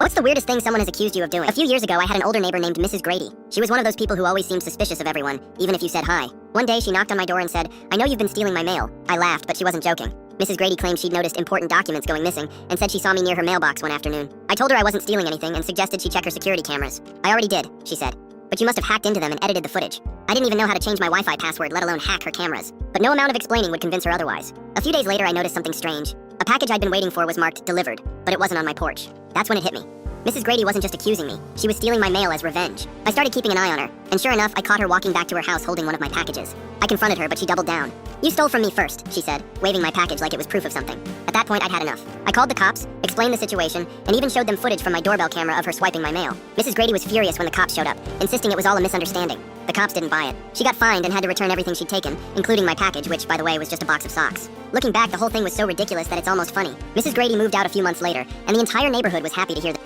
What's the weirdest thing someone has accused you of doing? A few years ago, I had an older neighbor named Mrs. Grady. She was one of those people who always seemed suspicious of everyone, even if you said hi. One day, she knocked on my door and said, "I know you've been stealing my mail." I laughed, but she wasn't joking. Mrs. Grady claimed she'd noticed important documents going missing and said she saw me near her mailbox one afternoon. I told her I wasn't stealing anything and suggested she check her security cameras. "I already did," she said. "But you must have hacked into them and edited the footage." I didn't even know how to change my Wi-Fi password, let alone hack her cameras. But no amount of explaining would convince her otherwise. A few days later, I noticed something strange. A package I'd been waiting for was marked delivered, but it wasn't on my porch. That's when it hit me. Mrs. Grady wasn't just accusing me. She was stealing my mail as revenge. I started keeping an eye on her, and sure enough, I caught her walking back to her house holding one of my packages. I confronted her, but she doubled down. "You stole from me first," she said, waving my package like it was proof of something. At that point, I'd had enough. I called the cops, explained the situation, and even showed them footage from my doorbell camera of her swiping my mail. Mrs. Grady was furious when the cops showed up, insisting it was all a misunderstanding. The cops didn't buy it. She got fined and had to return everything she'd taken, including my package, which, by the way, was just a box of socks. Looking back, the whole thing was so ridiculous that it's almost funny. Mrs. Grady moved out a few months later, and the entire neighborhood was happy to hear that.